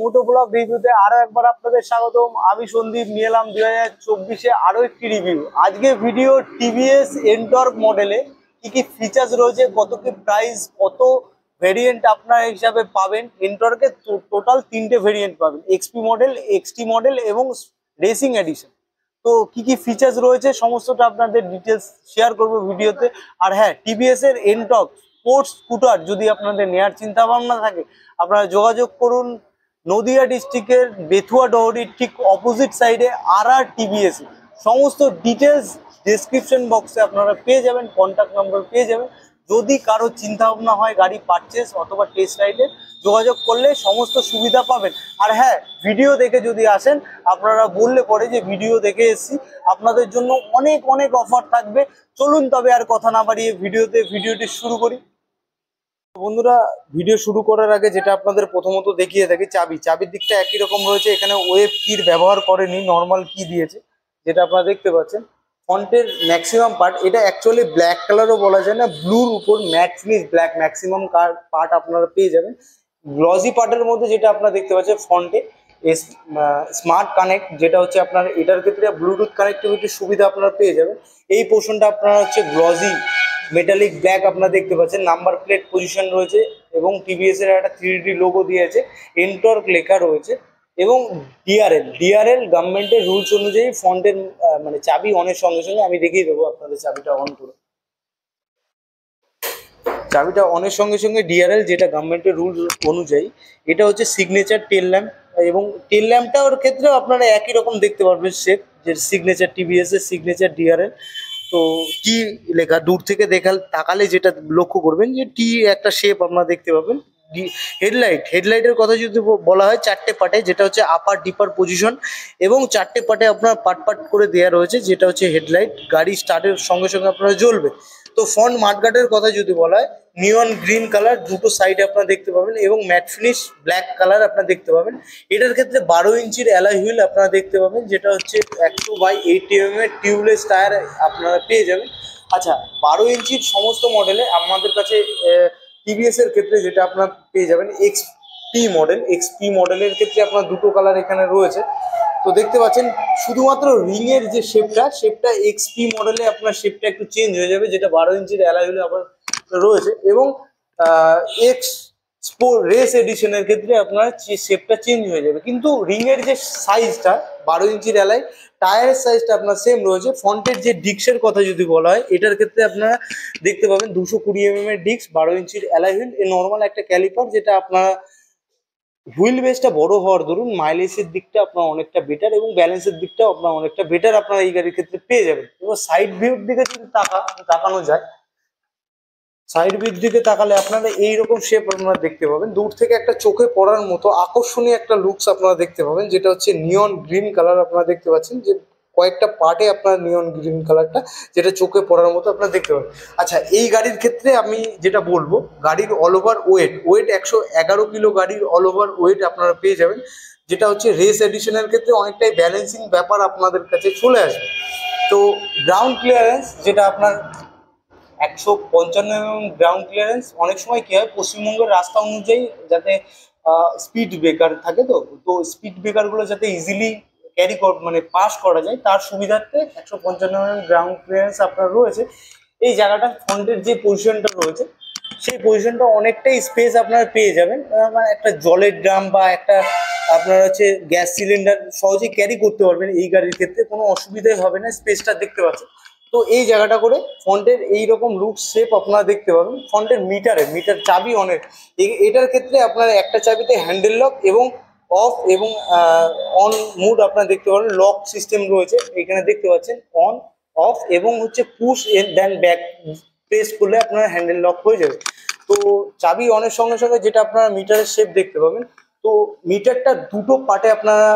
মোটো blog রিভিউতে আরো একবার আপনাদের স্বাগতম। আমি সন্দীপ নিয়ে এলাম 2024-এ আরো একটি রিভিউ। আজকে ভিডিও টিভিএস এনটর্ক মডেলে কি কি ফিচার্স রয়েছে, কত কি প্রাইস, কত ভেরিয়েন্ট আপনার হিসাবে পাবেন। এনটর্কের টোটাল 3টে ভেরিয়েন্ট পাবেন, এক্সপি মডেল, এক্সটি মডেল এবং রেসিং এডিশন। তো কি কি ফিচার্স রয়েছে সমস্তটা আপনাদের ডিটেলস শেয়ার করবো ভিডিওতে। আর হ্যাঁ, টিভিএস এর এনটর্ক স্পোর্টস স্কুটার যদি আপনাদের নেওয়ার চিন্তা ভাবনা থাকে, আপনারা যোগাযোগ করুন নদিয়া ডিস্ট্রিক্টের বেথুয়া ডহরির ঠিক অপোজিট সাইডে আর টিভিএস। সমস্ত ডিটেলস ডেসক্রিপশন বক্সে আপনারা পেয়ে যাবেন, কন্ট্যাক্ট নাম্বার পেয়ে যাবেন। যদি কারো চিন্তা ভাবনা হয় গাড়ি পারচেস অথবা টেস্ট রাইডে, যোগাযোগ করলে সমস্ত সুবিধা পাবেন। আর হ্যাঁ, ভিডিও দেখে যদি আসেন, আপনারা বললে পরে যে ভিডিও দেখে এসেছি, আপনাদের জন্য অনেক অনেক অফার থাকবে। চলুন তবে আর কথা না বাড়িয়ে ভিডিওটি শুরু করি। বন্ধুরা, ভিডিও শুরু করার আগে যেটা আপনাদের প্রথমত দেখিয়ে থাকি, চাবির দিকটা একই রকম রয়েছে। এখানে ওয়েব কির ব্যবহার করেনি, নর্মাল কি দিয়েছে, যেটা আপনারা দেখতে পাচ্ছেন। ফন্টের ম্যাক্সিমাম পার্ট, এটা অ্যাকচুয়ালি ব্ল্যাক কালারও বলা যায় না, ব্লুর উপর mat finish black maximum part আপনারা পেয়ে যাবেন। গ্লসি পার্টের মধ্যে যেটা আপনারা দেখতে পাচ্ছেন ফন্টে স্মার্ট কানেক্ট, যেটা হচ্ছে আপনার এটার ক্ষেত্রে ব্লুটুথ কানেক্টিভিটির সুবিধা আপনারা পেয়ে যাবেন। এই পোর্শনটা আপনারা হচ্ছে গ্লসি মেটালিক ব্ল্যাক আপনারা দেখতে পাচ্ছেন। নাম্বার প্লেট পজিশন রয়েছে এবং টিভিএস এর একটা 3D লোগো দিয়েছে, এনটর্ক লেখা রয়েছে। এবং ডিআরএল গভর্নমেন্টের রুলস অনুযায়ী ফন্টের মানে চাবি অনের সঙ্গে সঙ্গে আমি দেখিয়ে দেবো আপনাদের। চাবিটা অন করে, চাবিটা অনের সঙ্গে সঙ্গে ডিআরএল যেটা গভর্নমেন্টের রুলস অনুযায়ী, এটা হচ্ছে সিগনেচার টেল ল্যাম্প। এবং টেল ল্যাম্পটার ক্ষেত্রেও আপনারা একই রকম দেখতে পারবেন শেপ, যে সিগনেচার টিভিএস এর সিগনেচার ডিআরএল। তো টি লেখা দূর থেকে তাকালে যেটা লক্ষ্য করবেন যে টি একটা শেপ আপনারা দেখতে পাবেন। হেডলাইটের কথা যদি বলা হয়, 4টে পার্টে, যেটা হচ্ছে আপার ডিপার পজিশন এবং 4টে পার্টে আপনার পার্ট করে দেওয়া রয়েছে, যেটা হচ্ছে হেডলাইট। গাড়ি স্টার্টের সঙ্গে সঙ্গে আপনারা জ্বলবে। তো ফ্রন্ট মাডগার্ডের কথা যদি বলা হয়, নিয়ন গ্রিন কালার দুটো সাইডে আপনারা দেখতে পাবেন এবং ম্যাট ফিনিশ ব্ল্যাক কালার আপনারা দেখতে পাবেন। এটার ক্ষেত্রে 12 ইঞ্চির অ্যালয় হুইল আপনারা দেখতে পাবেন, যেটা হচ্ছে 100/80 mm এর টিউবলেস টায়ার আপনারা পেয়ে যাবেন। আচ্ছা, 12 ইঞ্চির সমস্ত মডেলে আমাদের কাছে টিভিএস এর ক্ষেত্রে যেটা আপনার পেয়ে যাবেন এক্সপি মডেলের ক্ষেত্রে আপনার দুটো কালার এখানে রয়েছে। তো দেখতে পাচ্ছেন শুধুমাত্র রিং এর যে শেপটা এক্সপি মডেলে আপনার শেপটা একটু চেঞ্জ হয়ে যাবে, যেটা 12 ইঞ্চির অ্যালয় হুইল আপনার রয়েছে। এবং এক্স রেস এডিশনের ক্ষেত্রে আপনার শেপটা চেঞ্জ হয়ে যাবে, কিন্তু রিং এর যে সাইজটা 12 ইঞ্চির অ্যালয়, টায়ারের সাইজটা আপনার সেম রয়েছে। ফ্রন্টের যে ডিস্কের কথা যদি বলা হয়, এটার ক্ষেত্রে আপনারা দেখতে পাবেন 220 mm এর ডিস্ক, 12 ইঞ্চির অ্যালয় হুইল, এ নর্মাল একটা ক্যালিপার, যেটা আপনারা হুইল বেসটা বড় হওয়ার দরুন মাইলেজের দিকটা আপনার অনেকটা বেটার এবং ব্যালেন্সের দিকটাও আপনার অনেকটা বেটার আপনারা এই গাড়ির ক্ষেত্রে পেয়ে যাবেন। এবার সাইড ভিউর দিকে যদি তাকানো যায়, সাইড ভিউর দিকে তাকালে আপনারা এইরকম শেপ আপনারা দেখতে পাবেন। দূর থেকে একটা চোখে পড়ার মতো আকর্ষণীয় একটা লুকস আপনারা দেখতে পাবেন, যেটা হচ্ছে নিয়ন গ্রিন কালার আপনারা দেখতে পাচ্ছেন, যে কয়েকটা পার্টে আপনার নিয়ন গ্রিন কালারটা, যেটা চোখে পড়ার মতো আপনারা দেখতে পাবেন। আচ্ছা, এই গাড়ির ক্ষেত্রে আমি যেটা বলবো, গাড়ির অল ওভার ওয়েট 111 কিলো গাড়ির অল ওভার ওয়েট আপনারা পেয়ে যাবেন, যেটা হচ্ছে রেস এডিশনের ক্ষেত্রে অনেকটাই ব্যালেন্সিং ব্যাপার আপনাদের কাছে চলে আসবে। তো গ্রাউন্ড ক্লিয়ারেন্স যেটা আপনার 155 mm গ্রাউন্ড ক্লিয়ারেন্স। অনেক সময় কি হয়, পশ্চিমবঙ্গের রাস্তা অনুযায়ী যাতে স্পিড ব্রেকার থাকে, তো স্পিড ব্রেকারগুলো যাতে ইজিলি মানে পাস করা যায়, তার সুবিধার্থে 155 mm গ্রাউন্ড ক্লিয়ারেন্স আপনার রয়েছে। এই জায়গাটা ফ্রন্টের যে পজিশনটা রয়েছে, সেই পজিশনটা অনেকটাই স্পেস আপনারা পেয়ে যাবেন। মানে একটা জলের ড্রাম বা একটা আপনার হচ্ছে গ্যাস সিলিন্ডার সহজেই ক্যারি করতে পারবেন। এই গাড়ির ক্ষেত্রে কোনো অসুবিধাই হবে না, স্পেসটা দেখতে পাচ্ছেন। তো এই জায়গাটা করে ফ্রন্টের এইরকম লুক শেপ আপনারা দেখতে পাবেন। ফ্রন্টের মিটার চাবি অনেক, এটার ক্ষেত্রে আপনার একটা চাবিতে হ্যান্ডেল লক এবং অফ এবং অন মুড আপনারা দেখতে পাবেন। লক সিস্টেম রয়েছে এখানে দেখতে পাচ্ছেন, অন অফ এবং হচ্ছে পুশ দেন ব্যাক প্রেস করলে আপনার হ্যান্ডেল লক হয়ে যাবে। তো চাবি অনের সঙ্গে সঙ্গে যেটা আপনারা মিটারের শেপ দেখতে পাবেন। তো মিটারটা দুটো পার্টে আপনারা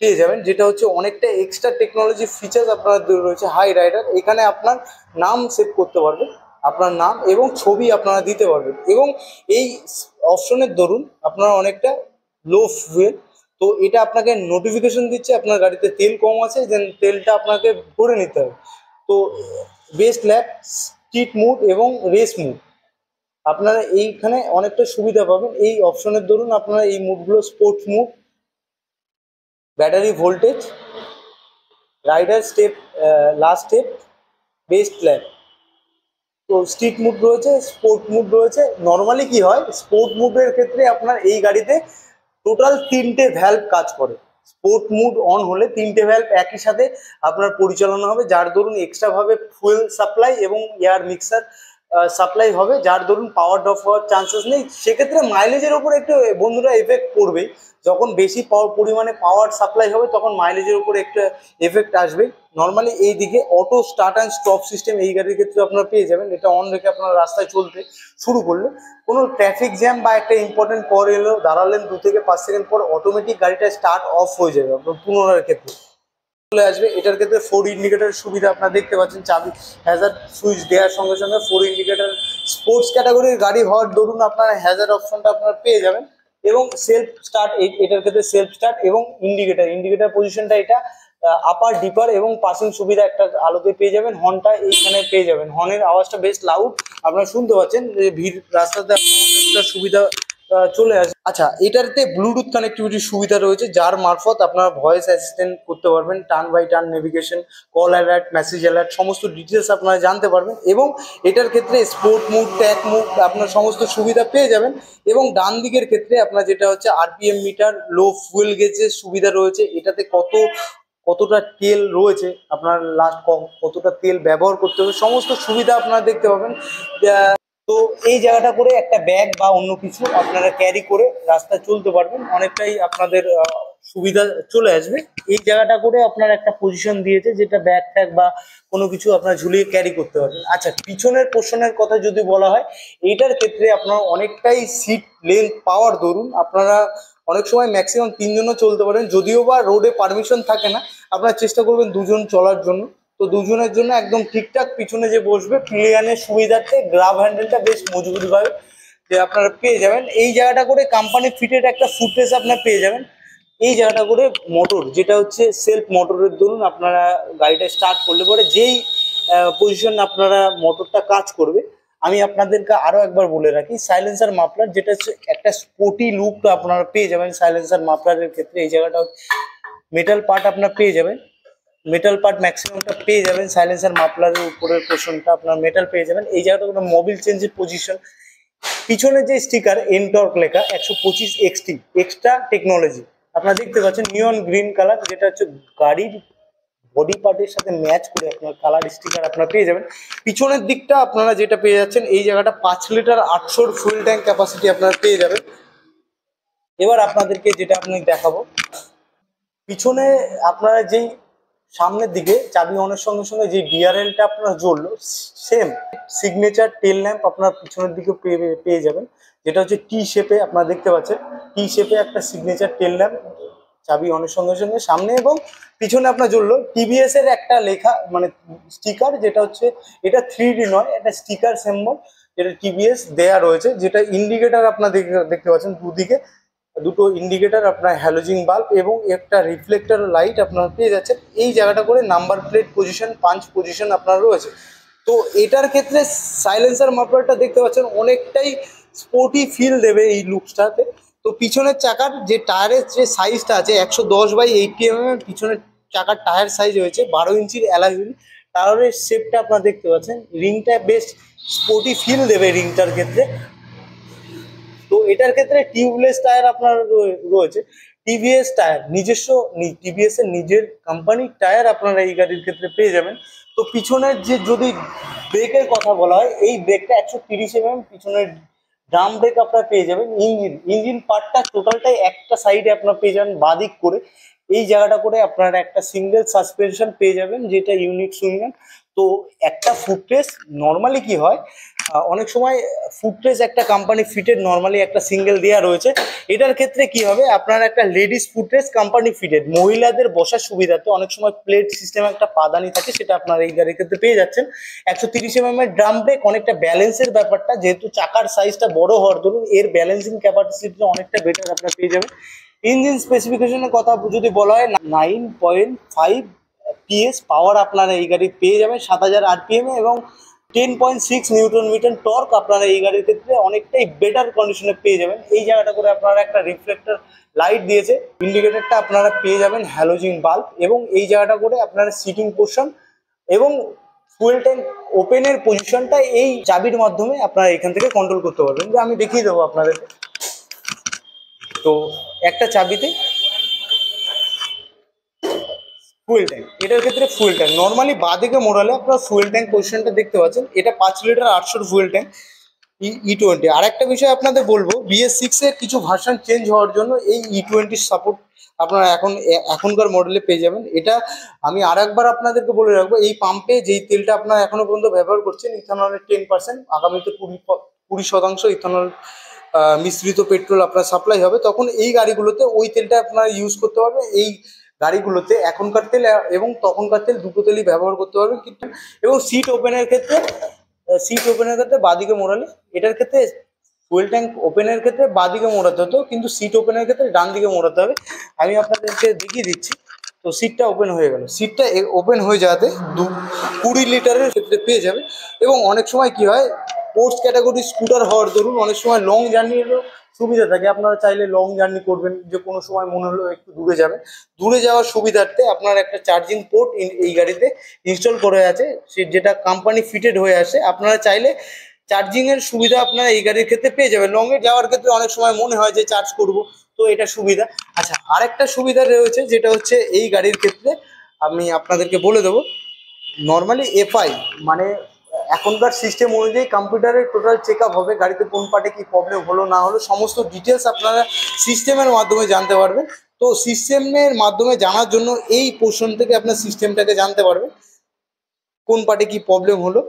পেয়ে যাবেন, যেটা হচ্ছে অনেকটা এক্সট্রা টেকনোলজি ফিচার্স আপনার রয়েছে। হাই রাইডার, এখানে আপনার নাম সেভ করতে পারবেন, আপনার নাম এবং ছবি আপনারা দিতে পারবেন। এবং এই অপশনের দরুন আপনারা অনেকটা লো ফুয়েল, তো এটা আপনাকে নোটিফিকেশন দিচ্ছে আপনার গাড়িতে তেল কম আছে, দেন তেলটা আপনাকে ভরে নিতে হবে। তো বেস্ট ল্যাপ, স্ট্রিট মুড এবং রেস মুড আপনারা এইখানে অনেকটা সুবিধা পাবেন। এই অপশনের দরুন আপনারা এই মুডগুলো sports mode, battery voltage, rider step, last step, best plan, তো স্ট্রিট মুড রয়েছে, স্পোর্ট মুড রয়েছে। নর্মালি কি হয়, স্পোর্ট মুডের ক্ষেত্রে আপনার এই গাড়িতে টোটাল 3টে ভ্যালভ কাজ করে। স্পোর্ট মুড অন হলে 3টে ভ্যালভ একই সাথে আপনার পরিচালনা হবে, যার দরুন এক্সট্রা ভাবে ফুয়েল সাপ্লাই এবং এয়ার মিক্সার সাপ্লাই হবে, যার দরুন পাওয়ার ড্রপ হওয়ার চান্সেস নেই। সেক্ষেত্রে মাইলেজের ওপর একটু বন্ধুরা এফেক্ট পড়বেই। যখন বেশি পরিমাণে পাওয়ার সাপ্লাই হবে তখন মাইলেজের উপর একটা এফেক্ট আসবে। নর্মালি এই দিকে auto start and stop system এই গাড়ির ক্ষেত্রে আপনারা পেয়ে যাবেন। এটা অন রেখে আপনারা রাস্তায় চলতে শুরু করলে কোনো ট্রাফিক জ্যাম বা একটা ইম্পর্টেন্ট পর এলো, দাঁড়ালেন 2 থেকে 5 সেকেন্ড পর অটোমেটিক গাড়িটা স্টার্ট অফ হয়ে যাবে আপনার পুনরার ক্ষেত্রে চলে আসবে। এটার ক্ষেত্রে 4 ইন্ডিকেটার সুবিধা আপনারা দেখতে পাচ্ছেন। চাবি হ্যাজার্ড সুইচ দেওয়ার সঙ্গে সঙ্গে 4 ইন্ডিকেটার, স্পোর্টস ক্যাটাগরির গাড়ি হওয়ার দরুন আপনারা হ্যাজার্ড অপশনটা আপনারা পেয়ে যাবেন। এবং সেলফ স্টার্ট, এটার ক্ষেত্রে সেলফ স্টার্ট এবং ইন্ডিকেটার পজিশনটা এটা আপার ডিপার এবং পাসিং সুবিধা একটা আলোতে পেয়ে যাবেন। হর্নটা এইখানে পেয়ে যাবেন, হর্নের আওয়াজটা বেশ লাউড আপনারা শুনতে পাচ্ছেন। ভিড় রাস্তাতে আপনার অনেকটা সুবিধা চলে আসে। আচ্ছা, এটাতে ব্লুটুথ কানেক্টিভিটির সুবিধা রয়েছে, যার মারফত আপনারা ভয়েস অ্যাসিস্ট্যান্ট করতে পারবেন, turn by turn navigation, call alert, message alert, সমস্ত ডিটেলস আপনারা জানতে পারবেন। এবং এটার ক্ষেত্রে স্পোর্ট মুড, ট্র্যাক মুড আপনার সমস্ত সুবিধা পেয়ে যাবেন। এবং ডান দিকের ক্ষেত্রে আপনার যেটা হচ্ছে আরপিএম মিটার, লো ফুয়েল গেজের সুবিধা রয়েছে। এটাতে কতটা তেল রয়েছে, আপনার লাস্ট কতটা তেল ব্যবহার করতে হবে, সমস্ত সুবিধা আপনারা দেখতে পাবেন। তো এই জায়গাটা করে একটা ব্যাগ বা অন্য কিছু আপনারা ক্যারি করে রাস্তায় চলতে পারবেন, অনেকটাই আপনাদের সুবিধা চলে আসবে। এই জায়গাটা করে আপনার একটা পজিশন দিয়েছে যেটা ব্যাগ ট্যাগ বা কোনো কিছু আপনার ঝুলিয়ে ক্যারি করতে পারবেন। আচ্ছা, পিছনের পোর্শনের কথা যদি বলা হয়, এইটার ক্ষেত্রে আপনার অনেকটাই সিট লেন্থ পাওয়ার দরুন আপনারা অনেক সময় ম্যাক্সিমাম 3 জনও চলতে পারেন। যদিও বা রোডে পারমিশন থাকে না, আপনারা চেষ্টা করবেন 2 জন চলার জন্য। তো 2 জনের জন্য একদম ঠিকঠাক পিছনে যে বসবে পিলিয়ানের সুবিধার্থে গ্রাব হ্যান্ডেলটা বেশ মজবুতভাবে যে আপনারা পেয়ে যাবেন। এই জায়গাটা করে কোম্পানি ফিটেড একটা ফুটরেস আপনারা পেয়ে যাবেন। এই জায়গাটা করে মোটর, যেটা হচ্ছে সেলফ মোটরের দরুন আপনারা গাড়িটা স্টার্ট করলে পরে যেই পজিশন আপনারা মোটরটা কাজ করবে। আমি আপনাদেরকে আরো একবার বলে রাখি, সাইলেন্সার মাফলার যেটা হচ্ছে একটা স্পোর্টি লুক আপনারা পেয়ে যাবেন সাইলেন্সার মাফলারের ক্ষেত্রে। এই জায়গাটা মেটাল পার্ট আপনারা পেয়ে যাবেন, মেটাল পার্ট ম্যাক্সিমামটা পেয়ে যাবেন। সাইলেন্সার মাফলারের উপরের পোর্শনটা আপনার মেটাল পেয়ে যাবেন। এই জায়গাটা কোনো মোবিল চেঞ্জের পজিশন, পিছনে যে স্টিকার এনটর্ক লেখা 125 এক্সটি এক্সট্রা টেকনোলজি আপনারা দেখতে পাচ্ছেন, নিয়ন গ্রিন কালার, যেটা হচ্ছে গাড়ির বডি পার্টের সাথে ম্যাচ করে আপনার কালার স্টিকার আপনারা পেয়ে যাবেন। পিছনের দিকটা আপনারা যেটা পেয়ে যাচ্ছেন, এই জায়গাটা 5 লিটার 800 ফুয়েল ট্যাঙ্ক ক্যাপাসিটি আপনারা পেয়ে যাবেন। এবার আপনাদেরকে যেটা আপনি দেখাবো, পিছনে আপনারা যেই সামনের দিকে চাবি অনের সঙ্গে সঙ্গে যে ডিআরএলটা আপনার জ্বললো, সেম সিগনেচার টেল ল্যাম্প আপনার পিছনের দিকে পেয়ে যাবেন, যেটা হচ্ছে টি শেপে আপনারা দেখতে পাচ্ছেন। টি শেপে একটা সিগনেচার টেল ল্যাম্প চাবি অনের সঙ্গে সঙ্গে সামনে এবং পিছনে আপনার জ্বললো। টিভিএস এর একটা লেখা মানে স্টিকার, যেটা হচ্ছে এটা 3D নয়, একটা স্টিকার সিম্বল যেটা টিভিএস দেয়া রয়েছে। যেটা ইন্ডিকেটার আপনার দেখতে পাচ্ছেন, দুদিকে দুটো ইন্ডিকেটার, আপনার হ্যালোজিং বাল্ব এবং একটা রিফ্লেক্টর লাইট আপনারা পেয়ে যাচ্ছেন। এই জায়গাটা করে number plate position, punch position আপনার রয়েছে। তো এটার ক্ষেত্রে সাইলেন্সার মাফলারটা দেখতে পাচ্ছেন অনেকটাই স্পোর্টি ফিল দেবে এই লুকসটাতে। তো পিছনের চাকার যে টায়ারের যে সাইজটা আছে 110/80 mm পিছনের চাকার টায়ার সাইজ হয়েছে, 12 ইঞ্চির অ্যালয় হুইল। টায়ারের শেপটা আপনারা দেখতে পাচ্ছেন, রিংটা বেশ স্পোর্টি ফিল দেবে রিংটার ক্ষেত্রে। তো এটার ক্ষেত্রে টিউবলেস টায়ার আপনার রয়েছে, টিভিএস টায়ার নিজস্ব, টিভিএস এর নিজের কোম্পানির টায়ার আপনারা এই গাড়ির ক্ষেত্রে পেয়ে যাবেন। তো পিছনের যে যদি ব্রেকের কথা বলা হয়, এই ব্রেকটা 130 mm পিছনের ড্রাম ব্রেক আপনারা পেয়ে যাবেন। ইঞ্জিন পার্টটা টোটালটাই একটা সাইডে আপনারা পেয়ে যাবেন বাদিক করে। এই জায়গাটা করে আপনারা একটা সিঙ্গেল সাসপেনশন পেয়ে যাবেন, যেটা ইউনিক সুইং। তো একটা ফুটরেস নর্মালি কি হয়, অনেক সময় ফুটরেস একটা কোম্পানি ফিটেড নর্মালি একটা সিঙ্গেল দেওয়া রয়েছে। এটার ক্ষেত্রে কি হবে, আপনার একটা লেডিস ফুটরেস কোম্পানি ফিটেড, মহিলাদের বসার সুবিধাতে অনেক সময় প্লেট সিস্টেম একটা পাদানি থাকে, সেটা আপনার এই গাড়ির ক্ষেত্রে পেয়ে যাচ্ছেন। 130 mm এর ড্রাম ব্রেক, অনেকটা ব্যালেন্সের ব্যাপারটা, যেহেতু চাকার সাইজটা বড় হওয়ার দরুন এর ব্যালেন্সিং ক্যাপাসিটি অনেকটা বেটার আপনারা পেয়ে যাবেন। ইঞ্জিন স্পেসিফিকেশনের কথা যদি বলা হয়, 9.5 PS পাওয়ার আপনারা এই গাড়ি পেয়ে যাবেন 7000 RPM এবং 10.6 নিউটন মিটার টর্ক আপনারা এই গাড়ির ক্ষেত্রে অনেকটাই বেটার কন্ডিশনে পেয়ে যাবেন। এই জায়গাটা করে আপনারা একটা রিফ্লেক্টর লাইট দিয়েছে, ইন্ডিকেটরটা আপনারা পেয়ে যাবেন হ্যালোজিন বাল্ব, এবং এই জায়গাটা করে আপনারা সিটিং পোর্শন এবং ফুয়েল ট্যাঙ্ক ওপেনের পজিশনটা এই চাবির মাধ্যমে আপনারা এখান থেকে কন্ট্রোল করতে পারবেন। যে আমি দেখিয়ে দেবো আপনাদেরকে। তো একটা চাবিতে ফুয়েল ট্যাঙ্ক, এটার ক্ষেত্রে ফুয়েল ট্যাঙ্ক নর্মালি বাঁদিকে মোড়ালে আপনারা ফুয়েল ট্যাঙ্ক পজিশনটা দেখতে পাচ্ছেন। এটা 5 লিটার 800 ফুয়েল ট্যাঙ্ক E20। আর একটা বিষয় আপনাদের বলবো, BS6 এর কিছু ভার্সন চেঞ্জ হওয়ার জন্য এই E20 সাপোর্ট আপনারা এখনকার মডেলে পেয়ে যাবেন। এটা আমি আর একবার আপনাদেরকে বলে রাখবো, এই পাম্পে যেই তেলটা আপনারা এখনো পর্যন্ত ব্যবহার করছেন ইথানলের 10%, আগামীতে 20% ইথানল মিশ্রিত পেট্রোল আপনার সাপ্লাই হবে, তখন এই গাড়িগুলোতে ওই তেলটা আপনারা ইউজ করতে পারবেন। এই গাড়িগুলোতে এখনকার তেল এবং তখনকার তেল দুটো তেলই ব্যবহার করতে পারবেন। এবং সিট ওপেনের ক্ষেত্রে বাঁদিকে মোড়ালে, এটার ক্ষেত্রে ফুয়েল ট্যাঙ্ক ওপেনের ক্ষেত্রে বাঁদিকে মোড়াতে হতো, কিন্তু সিট ওপেনের ক্ষেত্রে ডান দিকে মোড়াতে হবে। আমি আপনাদেরকে দেখিয়ে দিচ্ছি। তো সিটটা ওপেন হয়ে গেল, সিটটা ওপেন হয়ে যাওয়াতে 20 লিটারের ক্ষেত্রে পেয়ে যাবে। এবং অনেক সময় কি হয়, স্পোর্টস ক্যাটাগরি স্কুটার হওয়ার দরুন অনেক সময় লং জার্নিরও সুবিধা থাকে। আপনারা চাইলে লং জার্নি করবেন, যে কোনো সময় মনে হলো একটু দূরে যাবে, দূরে যাওয়ার সুবিধার্থে আপনার একটা চার্জিং পোর্ট এই গাড়িতে ইনস্টল করে আছে, যেটা কোম্পানি ফিটেড হয়ে আসে। আপনারা চাইলে চার্জিং এর সুবিধা আপনারা এই গাড়ির ক্ষেত্রে পেয়ে যাবেন। লং এ যাওয়ার ক্ষেত্রে অনেক সময় মনে হয় যে চার্জ করব, তো এটা সুবিধা। আচ্ছা, আরেকটা সুবিধা রয়েছে, যেটা হচ্ছে এই গাড়ির ক্ষেত্রে আমি আপনাদেরকে বলে দেবো। নর্মালি এফআই মানে এখনকার সিস্টেম অনুযায়ী কম্পিউটারের টোটাল চেক আপ হবে, গাড়িতে কোন পার্টে কি প্রবলেম হলো না হলো সমস্ত ডিটেলস আপনারা সিস্টেমের মাধ্যমে জানতে পারবেন। তো সিস্টেমের মাধ্যমে জানার জন্য এই পোর্শন থেকে আপনার সিস্টেমটাকে জানতে পারবেন কোন পার্টে কি প্রবলেম হলো।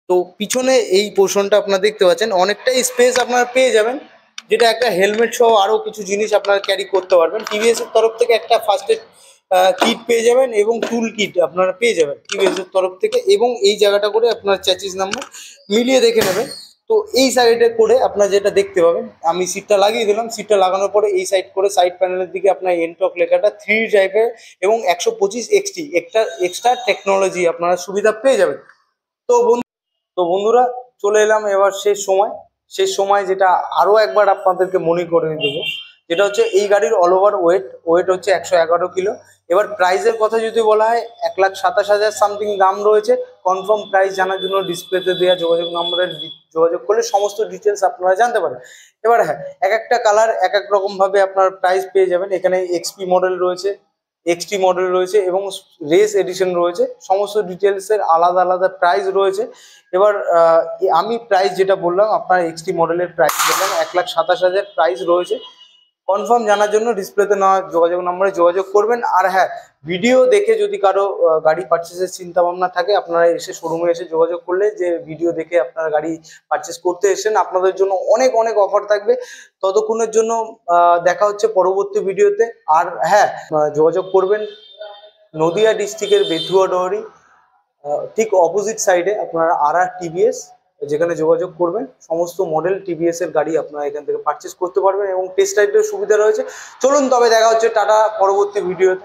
তো পিছনে এই পোর্শনটা আপনারা দেখতে পাচ্ছেন, অনেকটাই স্পেস আপনারা পেয়ে যাবেন, যেটা একটা হেলমেট সহ আরও কিছু জিনিস আপনারা ক্যারি করতে পারবেন। টিভিএস এর তরফ থেকে একটা ফার্স্ট এড কিট পেয়ে যাবেন এবং টুল কিট আপনারা পেয়ে যাবেন টিভিএস এর তরফ থেকে। এবং এই জায়গাটা করে আপনার চ্যাসিস নাম্বার মিলিয়ে দেখে নেবেন। তো এই সাইডে করে আপনারা যেটা দেখতে পাবেন, আমি সিটটা লাগিয়ে দিলাম, সিটটা লাগানোর পরে এই সাইড করে সাইড প্যানেলের দিকে আপনার এনটক লেখাটা 3 টাইপের এবং 125 XT একটা এক্সট্রা টেকনোলজি আপনারা সুবিধা পেয়ে যাবেন। তো বন্ধুরা, চলে এলাম এবার শেষ সময় যেটা আরও একবার আপনাদেরকে মনে করে দেবো, যেটা হচ্ছে এই গাড়ির অল ওভার ওয়েট হচ্ছে 111 কিলো। এবার প্রাইসের কথা যদি বলা হয়, 1,27,000 সামথিং দাম রয়েছে। কনফার্ম প্রাইস জানার জন্য ডিসপ্লেতে দেওয়া যোগাযোগ নম্বরে যোগাযোগ করলে সমস্ত ডিটেলস আপনারা জানতে পারেন। এবার হ্যাঁ, এক একটা কালার এক এক রকমভাবে আপনার প্রাইস পেয়ে যাবেন। এখানে XP মডেল রয়েছে, XT মডেল রয়েছে এবং রেস এডিশন রয়েছে। সমস্ত ডিটেলসের আলাদা আলাদা প্রাইস রয়েছে। এবার আমি প্রাইস যেটা বললাম, আপনার XT মডেলের প্রাইস বললাম 1,27,000 প্রাইস রয়েছে। কনফার্ম জানার জন্য ডিসপ্লেতে নেওয়া যোগাযোগ নম্বরে যোগাযোগ করবেন। আর হ্যাঁ, ভিডিও দেখে যদি কারো গাড়ি পারচেসের চিন্তা ভাবনা থাকে, আপনারা এসে শোরুমে এসে যোগাযোগ করলে, যে ভিডিও দেখে আপনারা গাড়ি পারচেস করতে এসেছেন, আপনাদের জন্য অনেক অনেক অফার থাকবে। ততক্ষণের জন্য দেখা হচ্ছে পরবর্তী ভিডিওতে। আর হ্যাঁ, যোগাযোগ করবেন নদিয়া ডিস্ট্রিক্টের বেথুয়া ডহরি ঠিক অপোজিট সাইডে আপনারা RR TVS, যেখানে যোগাযোগ করবেন সমস্ত মডেল TVS এর গাড়ি আপনারা এখান থেকে পারচেস করতে পারবেন এবং টেস্ট রাইডের সুবিধা রয়েছে। চলুন তবে দেখা হচ্ছে, টাটা, পরবর্তী ভিডিওতে।